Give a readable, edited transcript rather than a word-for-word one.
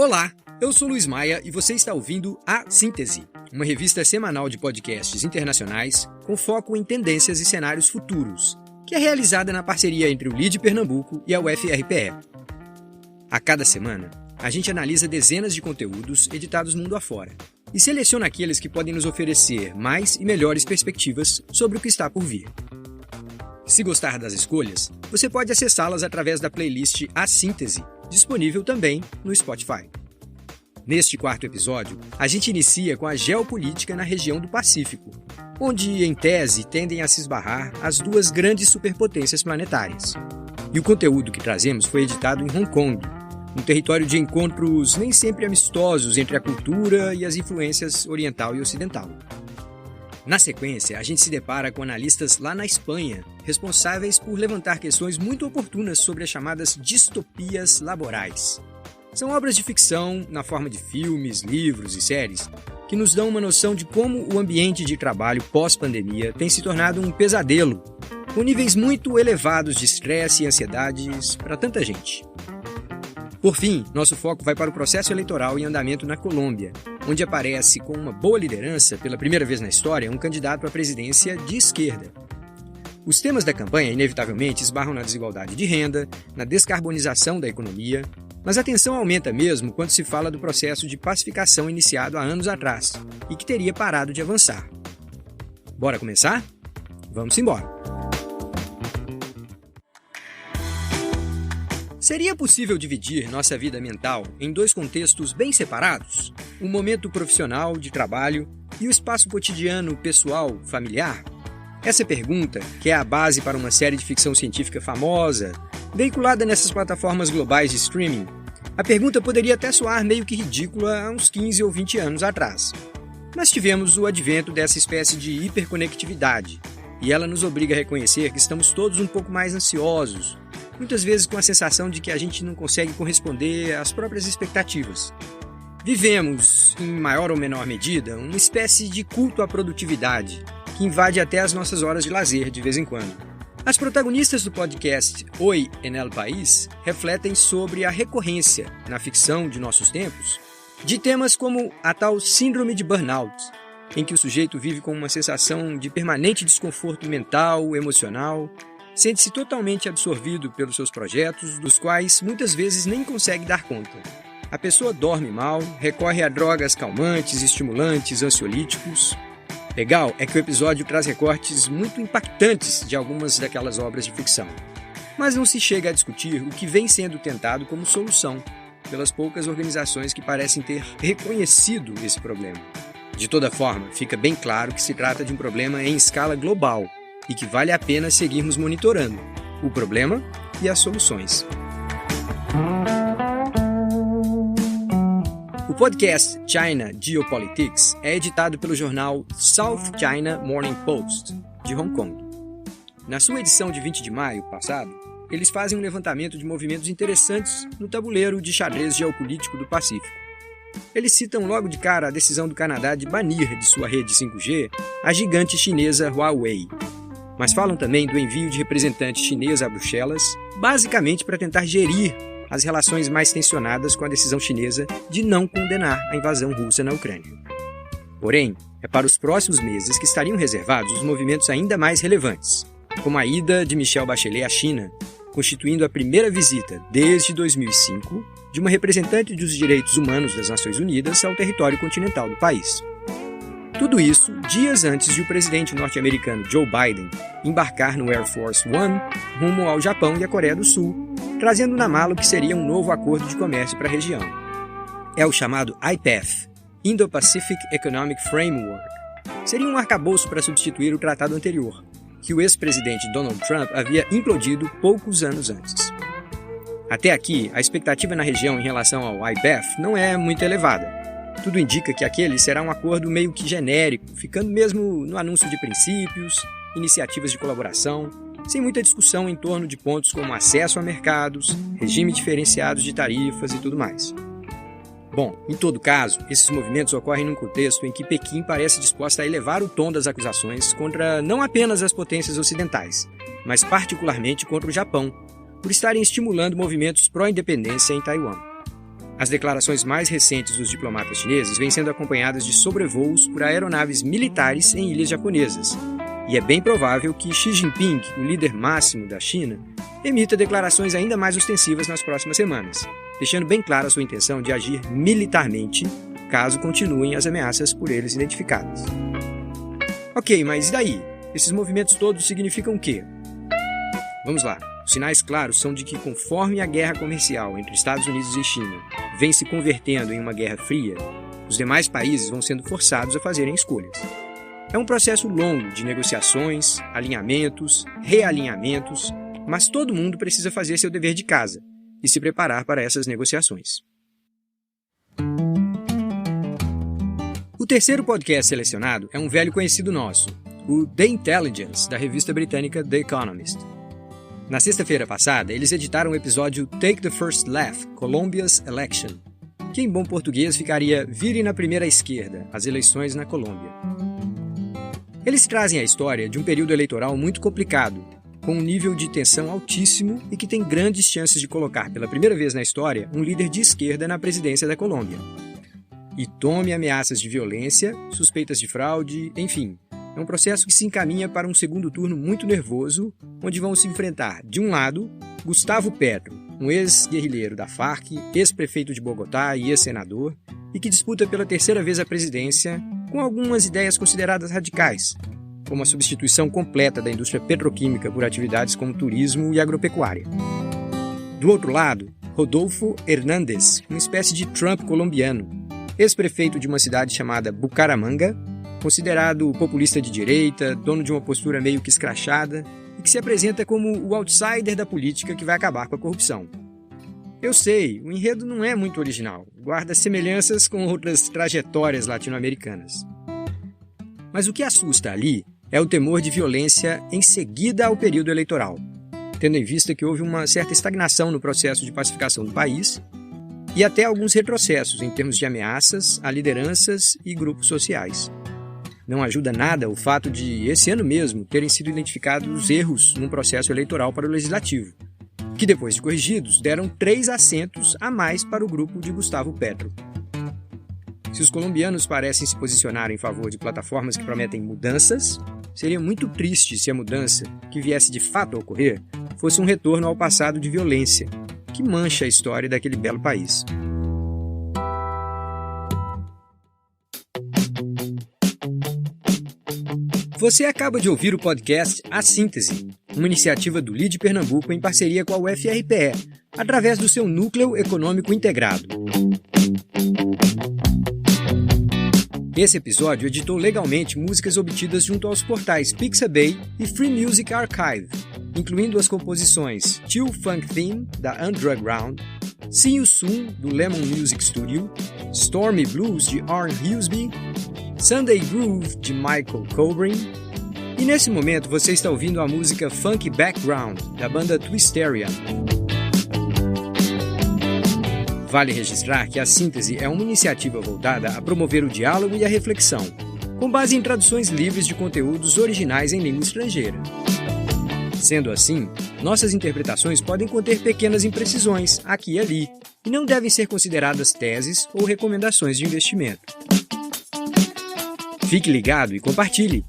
Olá, eu sou Luiz Maia e você está ouvindo A Síntese, uma revista semanal de podcasts internacionais com foco em tendências e cenários futuros, que é realizada na parceria entre o LID Pernambuco e a UFRPE. A cada semana, a gente analisa dezenas de conteúdos editados mundo afora e seleciona aqueles que podem nos oferecer mais e melhores perspectivas sobre o que está por vir. Se gostar das escolhas, você pode acessá-las através da playlist A Síntese, disponível também no Spotify. Neste quarto episódio, a gente inicia com a geopolítica na região do Pacífico, onde, em tese, tendem a se esbarrar as duas grandes superpotências planetárias. E o conteúdo que trazemos foi editado em Hong Kong, um território de encontros nem sempre amistosos entre a cultura e as influências oriental e ocidental. Na sequência, a gente se depara com analistas lá na Espanha, responsáveis por levantar questões muito oportunas sobre as chamadas distopias laborais. São obras de ficção, na forma de filmes, livros e séries, que nos dão uma noção de como o ambiente de trabalho pós-pandemia tem se tornado um pesadelo, com níveis muito elevados de estresse e ansiedades para tanta gente. Por fim, nosso foco vai para o processo eleitoral em andamento na Colômbia, onde aparece com uma boa liderança, pela primeira vez na história, um candidato à presidência de esquerda. Os temas da campanha, inevitavelmente, esbarram na desigualdade de renda, na descarbonização da economia, mas a tensão aumenta mesmo quando se fala do processo de pacificação iniciado há anos atrás e que teria parado de avançar. Bora começar? Vamos embora! Seria possível dividir nossa vida mental em dois contextos bem separados? O momento profissional de trabalho e o espaço cotidiano, pessoal, familiar? Essa pergunta, que é a base para uma série de ficção científica famosa, veiculada nessas plataformas globais de streaming, a pergunta poderia até soar meio que ridícula há uns 15 ou 20 anos atrás. Mas tivemos o advento dessa espécie de hiperconectividade, e ela nos obriga a reconhecer que estamos todos um pouco mais ansiosos, muitas vezes com a sensação de que a gente não consegue corresponder às próprias expectativas. Vivemos, em maior ou menor medida, uma espécie de culto à produtividade, que invade até as nossas horas de lazer de vez em quando. As protagonistas do podcast Hoy en el País refletem sobre a recorrência, na ficção de nossos tempos, de temas como a tal síndrome de burnout, em que o sujeito vive com uma sensação de permanente desconforto mental, emocional, sente-se totalmente absorvido pelos seus projetos, dos quais muitas vezes nem consegue dar conta. A pessoa dorme mal, recorre a drogas calmantes, estimulantes, ansiolíticos. Legal é que o episódio traz recortes muito impactantes de algumas daquelas obras de ficção. Mas não se chega a discutir o que vem sendo tentado como solução, pelas poucas organizações que parecem ter reconhecido esse problema. De toda forma, fica bem claro que se trata de um problema em escala global e que vale a pena seguirmos monitorando o problema e as soluções. O podcast China Geopolitics é editado pelo jornal South China Morning Post, de Hong Kong. Na sua edição de 20 de maio passado, eles fazem um levantamento de movimentos interessantes no tabuleiro de xadrez geopolítico do Pacífico. Eles citam logo de cara a decisão do Canadá de banir de sua rede 5G a gigante chinesa Huawei. Mas falam também do envio de representantes chineses a Bruxelas, basicamente para tentar gerir as relações mais tensionadas com a decisão chinesa de não condenar a invasão russa na Ucrânia. Porém, é para os próximos meses que estariam reservados os movimentos ainda mais relevantes, como a ida de Michelle Bachelet à China, constituindo a primeira visita desde 2005 de uma representante dos direitos humanos das Nações Unidas ao território continental do país. Tudo isso dias antes de o presidente norte-americano Joe Biden embarcar no Air Force One rumo ao Japão e à Coreia do Sul, trazendo na mala o que seria um novo acordo de comércio para a região. É o chamado IPEF, Indo-Pacific Economic Framework. Seria um arcabouço para substituir o tratado anterior, que o ex-presidente Donald Trump havia implodido poucos anos antes. Até aqui, a expectativa na região em relação ao IPEF não é muito elevada. Tudo indica que aquele será um acordo meio que genérico, ficando mesmo no anúncio de princípios, iniciativas de colaboração, sem muita discussão em torno de pontos como acesso a mercados, regime diferenciado de tarifas e tudo mais. Bom, em todo caso, esses movimentos ocorrem num contexto em que Pequim parece disposta a elevar o tom das acusações contra não apenas as potências ocidentais, mas particularmente contra o Japão, por estarem estimulando movimentos pró-independência em Taiwan. As declarações mais recentes dos diplomatas chineses vêm sendo acompanhadas de sobrevoos por aeronaves militares em ilhas japonesas, e é bem provável que Xi Jinping, o líder máximo da China, emita declarações ainda mais ostensivas nas próximas semanas, deixando bem clara sua intenção de agir militarmente caso continuem as ameaças por eles identificadas. Ok, mas e daí? Esses movimentos todos significam o quê? Vamos lá. Os sinais claros são de que, conforme a guerra comercial entre Estados Unidos e China vem se convertendo em uma guerra fria, os demais países vão sendo forçados a fazerem escolhas. É um processo longo de negociações, alinhamentos, realinhamentos, mas todo mundo precisa fazer seu dever de casa e se preparar para essas negociações. O terceiro podcast selecionado é um velho conhecido nosso, o The Intelligence, da revista britânica The Economist. Na sexta-feira passada, eles editaram o episódio Take the First Left, Colombia's Election, que em bom português ficaria Vire na primeira esquerda, as eleições na Colômbia. Eles trazem a história de um período eleitoral muito complicado, com um nível de tensão altíssimo e que tem grandes chances de colocar pela primeira vez na história um líder de esquerda na presidência da Colômbia. E tome ameaças de violência, suspeitas de fraude, enfim. É um processo que se encaminha para um segundo turno muito nervoso, onde vão se enfrentar, de um lado, Gustavo Petro, um ex-guerrilheiro da Farc, ex-prefeito de Bogotá e ex-senador, e que disputa pela terceira vez a presidência com algumas ideias consideradas radicais, como a substituição completa da indústria petroquímica por atividades como turismo e agropecuária. Do outro lado, Rodolfo Hernández, uma espécie de Trump colombiano, ex-prefeito de uma cidade chamada Bucaramanga, considerado populista de direita, dono de uma postura meio que escrachada e que se apresenta como o outsider da política que vai acabar com a corrupção. Eu sei, o enredo não é muito original, guarda semelhanças com outras trajetórias latino-americanas. Mas o que assusta ali é o temor de violência em seguida ao período eleitoral, tendo em vista que houve uma certa estagnação no processo de pacificação do país e até alguns retrocessos em termos de ameaças a lideranças e grupos sociais. Não ajuda nada o fato de, esse ano mesmo, terem sido identificados erros num processo eleitoral para o Legislativo, que depois de corrigidos, deram 3 assentos a mais para o grupo de Gustavo Petro. Se os colombianos parecem se posicionar em favor de plataformas que prometem mudanças, seria muito triste se a mudança, que viesse de fato a ocorrer, fosse um retorno ao passado de violência, que mancha a história daquele belo país. Você acaba de ouvir o podcast A Síntese, uma iniciativa do LIDE Pernambuco em parceria com a UFRPE, através do seu Núcleo Econômico Integrado. Esse episódio editou legalmente músicas obtidas junto aos portais Pixabay e Free Music Archive, incluindo as composições Chill Funk Theme, da Underground, See You Soon, do Lemon Music Studio, Stormy Blues, de Arn Huseby, Sunday Groove, de Michael Colbrin, e nesse momento você está ouvindo a música Funk Background, da banda Twisterian. Vale registrar que a Síntese é uma iniciativa voltada a promover o diálogo e a reflexão, com base em traduções livres de conteúdos originais em língua estrangeira. Sendo assim, nossas interpretações podem conter pequenas imprecisões, aqui e ali, e não devem ser consideradas teses ou recomendações de investimento. Fique ligado e compartilhe!